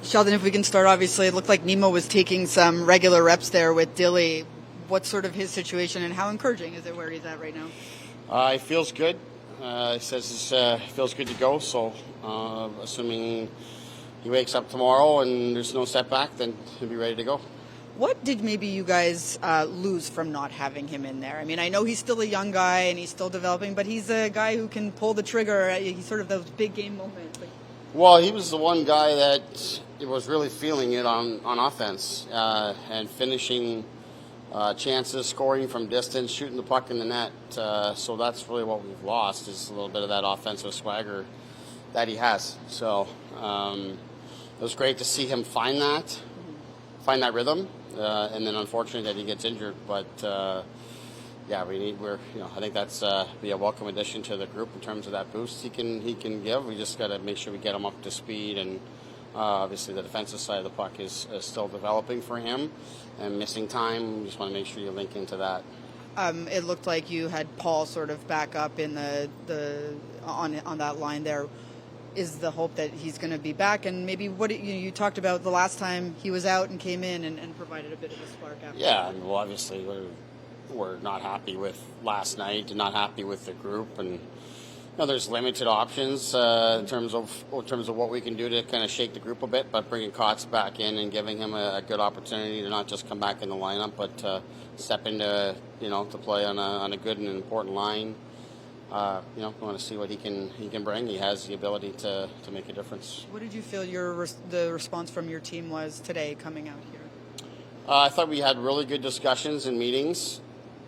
Sheldon, if we can start, obviously, it looked like Nemo was taking some regular reps there with Dilly. What's sort of his situation, and how encouraging is it where he's at right now? He feels good. He says he feels good to go, so assuming he wakes up tomorrow and there's no setback, then he'll be ready to go. What did maybe you guys lose from not having him in there? I mean, I know he's still a young guy and he's still developing, but he's a guy who can pull the trigger. He's sort of those big game moments. Well, he was the one guy that was really feeling it on offense and finishing chances, scoring from distance, shooting the puck in the net. So that's really what we've lost, is a little bit of that offensive swagger that he has. So it was great to see him find that rhythm. And then unfortunately that he gets injured, but I think that's be a welcome addition to the group in terms of that boost he can give. We just got to make sure we get him up to speed, and obviously the defensive side of the puck is still developing for him and missing time. We just want to make sure you link into that. It looked like you had Paul sort of back up in on that line there. Is the hope that he's going to be back? And maybe what you talked about the last time he was out and came in and provided a bit of a spark after. Yeah, well, obviously we're not happy with last night and not happy with the group, and there's limited options in terms of what we can do to kind of shake the group a bit. But bringing Kotz back in and giving him a good opportunity to not just come back in the lineup, but step into to play on a good and important line. We want to see what he can bring. He has the ability to make a difference. What did you feel the response from your team was today coming out here? I thought we had really good discussions and meetings.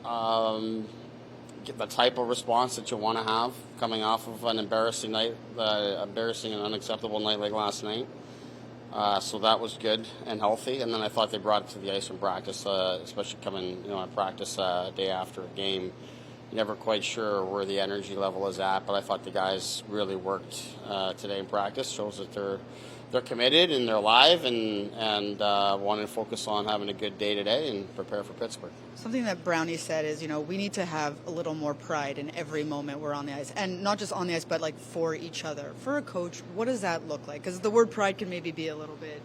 Get the type of response that you want to have coming off of an embarrassing and unacceptable night like last night. So that was good and healthy. And then I thought they brought it to the ice in practice, especially coming in practice day after a game. Never quite sure where the energy level is at, but I thought the guys really worked today in practice. Shows that they're committed and they're live and want to focus on having a good day today and prepare for Pittsburgh. Something that Brownie said is, we need to have a little more pride in every moment we're on the ice, and not just on the ice, but like for each other. For a coach, what does that look like? Because the word pride can maybe be a little bit.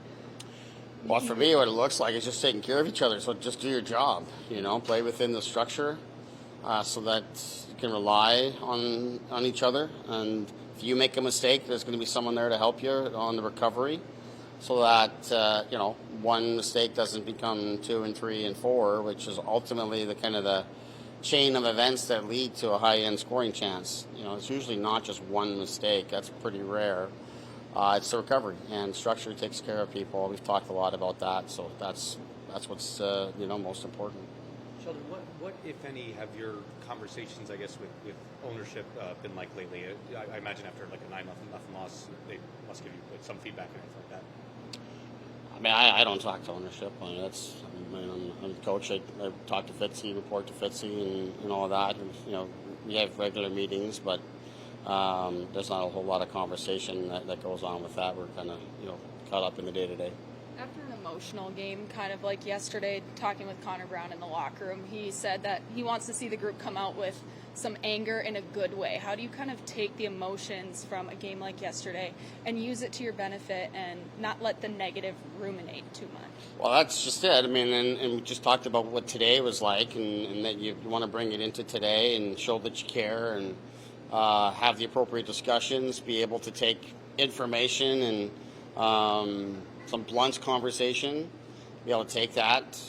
Well, for me, what it looks like is just taking care of each other. So just do your job. Play within the structure. So that you can rely on each other, and if you make a mistake, there's going to be someone there to help you on the recovery, so that one mistake doesn't become 2 and 3 and 4, which is ultimately the kind of the chain of events that lead to a high-end scoring chance. It's usually not just one mistake. That's pretty rare. It's the recovery, and structure takes care of people. We've talked a lot about that, so that's what's most important. Sheldon, what, if any, have your conversations, I guess, with ownership been like lately? I imagine after like a 9-0 loss, they must give you some feedback and anything like that. I mean, I don't talk to ownership. I'm the coach. I talk to Fitzy, report to Fitzy, and all of that. And, we have regular meetings, but there's not a whole lot of conversation that goes on with that. We're kind of caught up in the day-to-day. After an emotional game, kind of like yesterday, talking with Connor Brown in the locker room, he said that he wants to see the group come out with some anger in a good way. How do you kind of take the emotions from a game like yesterday and use it to your benefit and not let the negative ruminate too much? Well, that's just it. I mean, and we just talked about what today was like, and that you want to bring it into today and show that you care and have the appropriate discussions, be able to take information and some blunt conversation, be able to take that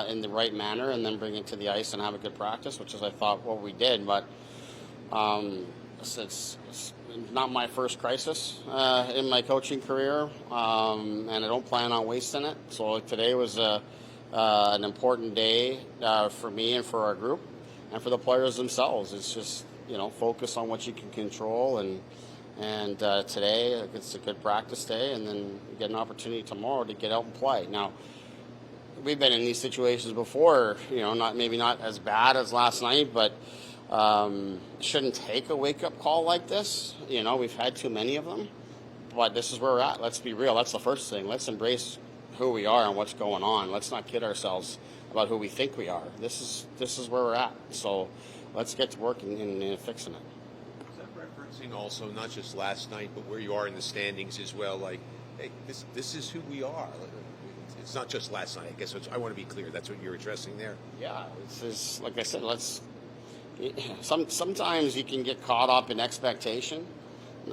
in the right manner and then bring it to the ice and have a good practice, which is, I thought, what we did. But it's not my first crisis in my coaching career, and I don't plan on wasting it. So today was an important day for me and for our group and for the players themselves. It's just, focus on what you can control, and today it's a good practice day, and then you get an opportunity tomorrow to get out and play. Now, we've been in these situations before, maybe not as bad as last night, but shouldn't take a wake-up call like this. We've had too many of them, but this is where we're at. Let's be real. That's the first thing. Let's embrace who we are and what's going on. Let's not kid ourselves about who we think we are. This is where we're at. So let's get to work and fixing it. Is that referencing also not just last night, but where you are in the standings as well? Like, hey, this is who we are. It's not just last night. I guess I want to be clear. That's what you're addressing there. Yeah, it's like I said. Sometimes you can get caught up in expectation,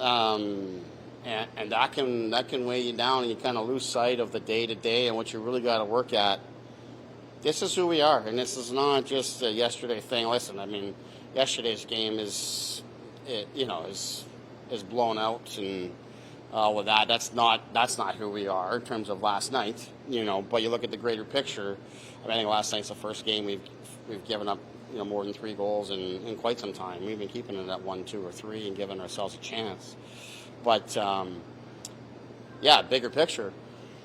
and that can weigh you down, and you kind of lose sight of the day to day and what you really got to work at. This is who we are, and this is not just a yesterday thing. Listen, I mean, yesterday's game is blown out, and all of that. That's not who we are in terms of last night. But you look at the greater picture. I think last night's the first game we've given up more than 3 goals in quite some time. We've been keeping it at 1, 2, or 3 and giving ourselves a chance. But bigger picture.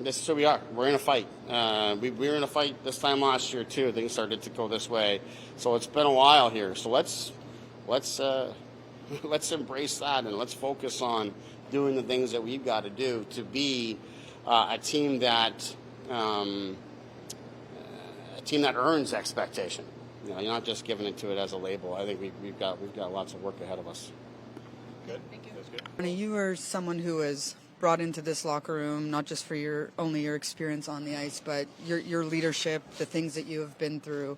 This is who we are. We're in a fight. We were in a fight this time last year too. Things started to go this way, so it's been a while here. So let's embrace that, and let's focus on doing the things that we've got to do to be a team that earns expectation. You're not just giving it to it as a label. I think we've got lots of work ahead of us. Good. Thank you. That's good. You are someone who is brought into this locker room, not just for your experience on the ice, but your leadership, the things that you have been through.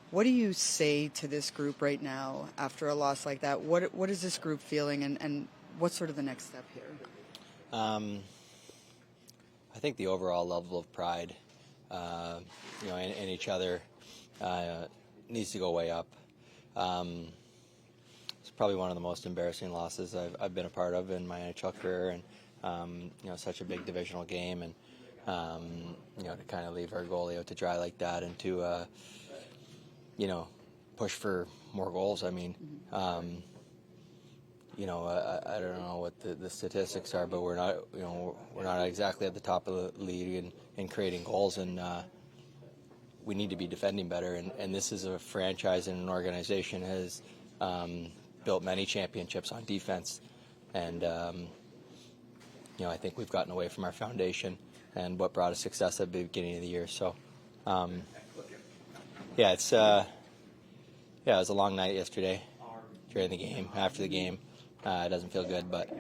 What do you say to this group right now after a loss like that? What is this group feeling, and what's sort of the next step here? I think the overall level of pride, in each other, needs to go way up. It's probably one of the most embarrassing losses I've been a part of in my NHL career, and such a big divisional game, and to kind of leave our goalie out to dry like that, and to push for more goals. I mean, I don't know what the statistics are, but we're not exactly at the top of the league in creating goals, and we need to be defending better. And this is a franchise and an organization has built many championships on defense, and I think we've gotten away from our foundation and what brought us success at the beginning of the year. So, it was a long night yesterday during the game, after the game. It doesn't feel good, but,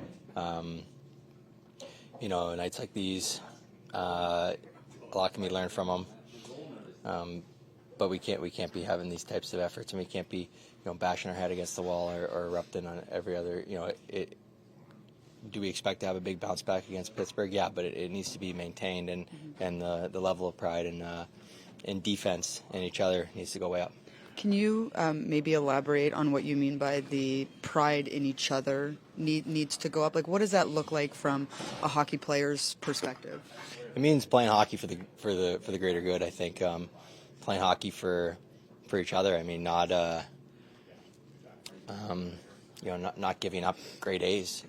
nights like these, a lot can be learned from them. But we can't be having these types of efforts, and we can't be, bashing our head against the wall or erupting on every other, do we expect to have a big bounce back against Pittsburgh? Yeah, but it needs to be maintained, and the level of pride in defense and each other needs to go way up. Can you maybe elaborate on what you mean by the pride in each other needs to go up? Like, what does that look like from a hockey player's perspective? It means playing hockey for the greater good. I think playing hockey for each other. I mean, not giving up grade A's,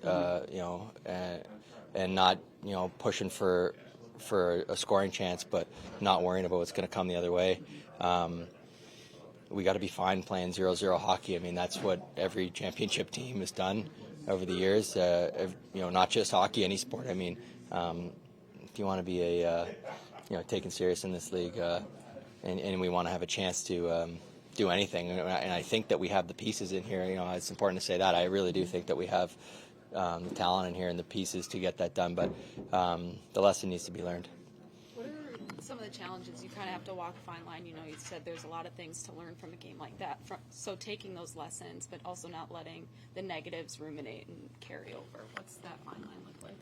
and not pushing for a scoring chance, but not worrying about what's going to come the other way. We got to be fine playing 0-0 hockey. I mean, that's what every championship team has done over the years. Not just hockey, any sport. I mean, if you want to be taken serious in this league, and we want to have a chance to do anything, and I think that we have the pieces in here. It's important to say that. I really do think that we have the talent in here and the pieces to get that done, but the lesson needs to be learned. What are some of the challenges? You kind of have to walk a fine line. You said there's a lot of things to learn from a game like that. So taking those lessons, but also not letting the negatives ruminate and carry over. What's that fine line look like?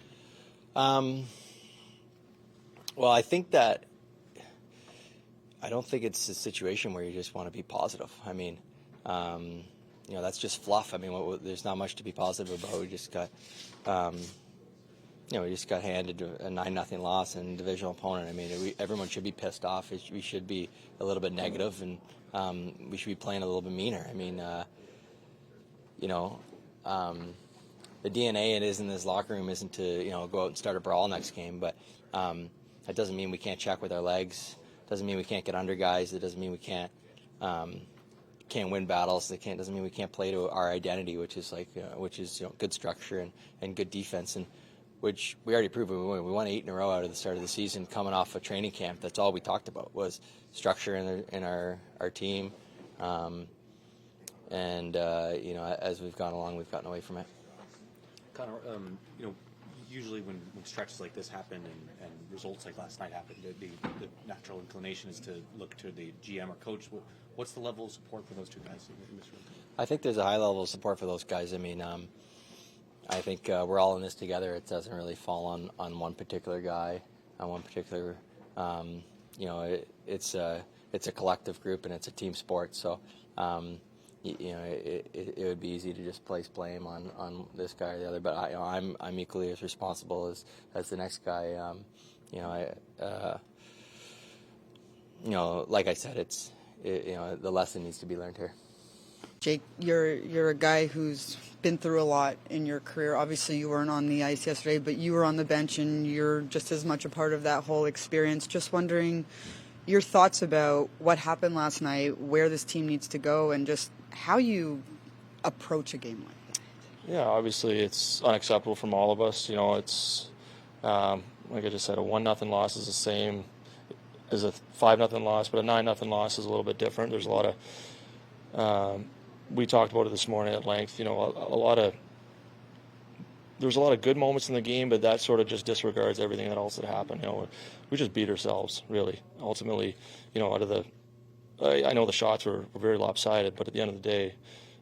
Well, I think that I don't think it's a situation where you just want to be positive. I mean, that's just fluff. I mean, there's not much to be positive about. We just got, handed a 9-0 loss and divisional opponent. I mean, everyone should be pissed off. We should be a little bit negative, and we should be playing a little bit meaner. I mean, the DNA it is in this locker room isn't to go out and start a brawl next game, but that doesn't mean we can't check with our legs. Doesn't mean we can't get under guys. It doesn't mean we can't win battles. Doesn't mean we can't play to our identity, which is good structure and good defense, and which we already proved. We won 8 in a row out of the start of the season, coming off a training camp. That's all we talked about was structure in our team, as we've gone along, we've gotten away from it. Connor, usually when stretches like this happen and results like last night happen, the natural inclination is to look to the GM or coach. What's the level of support for those two guys in this room? I think there's a high level of support for those guys. I mean, I think we're all in this together. It doesn't really fall on one particular guy, on one particular. It's a collective group and it's a team sport. So, it would be easy to just place blame on this guy or the other. But I'm equally as responsible as the next guy. Like I said, the lesson needs to be learned here. Jake, you're a guy who's been through a lot in your career. Obviously, you weren't on the ice yesterday, but you were on the bench, and you're just as much a part of that whole experience. Just wondering your thoughts about what happened last night, where this team needs to go, and just how you approach a game like that. Yeah, obviously it's unacceptable from all of us. It's like I just said, a 1-0 loss is the same as a 5-0 loss, but a 9-0 loss is a little bit different. There's a lot of we talked about it this morning at length. There's a lot of good moments in the game, but that sort of just disregards everything else that happened. We just beat ourselves, really. Ultimately, out of the, I know the shots were very lopsided, but at the end of the day,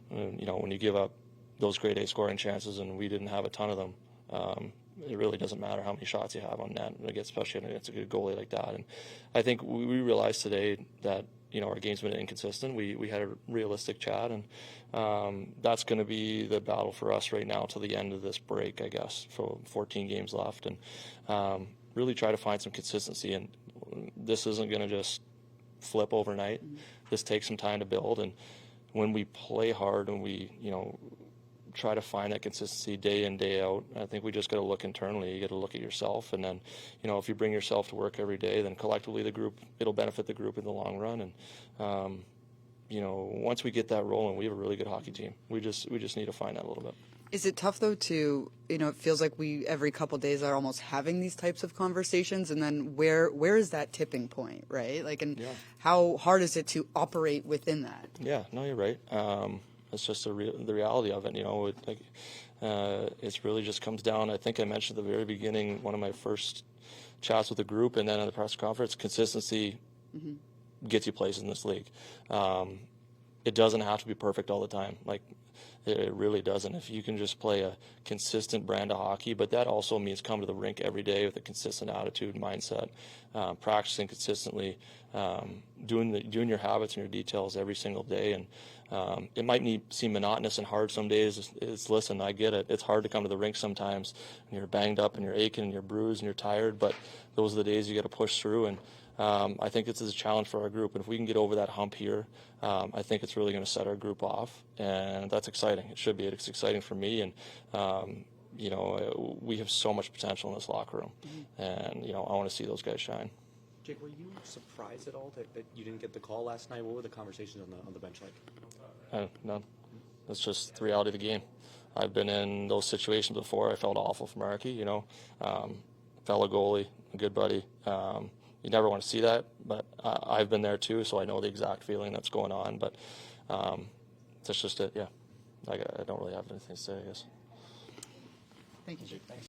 when you give up those grade A scoring chances, and we didn't have a ton of them, it really doesn't matter how many shots you have on net, especially against a good goalie like that. And I think we realized today that our game's been inconsistent. We had a realistic chat, and that's going to be the battle for us right now till the end of this break, I guess, for 14 games left, and really try to find some consistency. And this isn't going to just flip overnight. This takes some time to build, and when we play hard and we try to find that consistency day in, day out, I think we just got to look internally. You got to look at yourself, and then if you bring yourself to work every day, then collectively the group, it'll benefit the group in the long run. And once we get that rolling, we have a really good hockey team. We just need to find that a little bit. Is it tough though to it feels like we every couple of days are almost having these types of conversations, and then where is that tipping point, right? How hard is it to operate within that? Yeah, no, you're right. It's just the reality of it. It really just comes down. I think I mentioned at the very beginning, one of my first chats with the group, and then at the press conference, consistency gets you places in this league. It doesn't have to be perfect all the time. It really doesn't. If you can just play a consistent brand of hockey, but that also means come to the rink every day with a consistent attitude, mindset, practicing consistently, doing your habits and your details every single day. And it might seem monotonous and hard some days. Listen, I get it. It's hard to come to the rink sometimes, and you're banged up and you're aching and you're bruised and you're tired, but those are the days you got to push through. And I think this is a challenge for our group, and if we can get over that hump here, I think it's really going to set our group off, and that's exciting. It should be. It's exciting for me, and we have so much potential in this locker room, and I want to see those guys shine. Jake, were you surprised at all that you didn't get the call last night? What were the conversations on the bench like? None. That's just the reality of the game. I've been in those situations before. I felt awful for Markey, fellow goalie, a good buddy. You never want to see that, but I've been there too, so I know the exact feeling that's going on. But that's just it, yeah. I don't really have anything to say, I guess. Thank you, Jake. Thanks.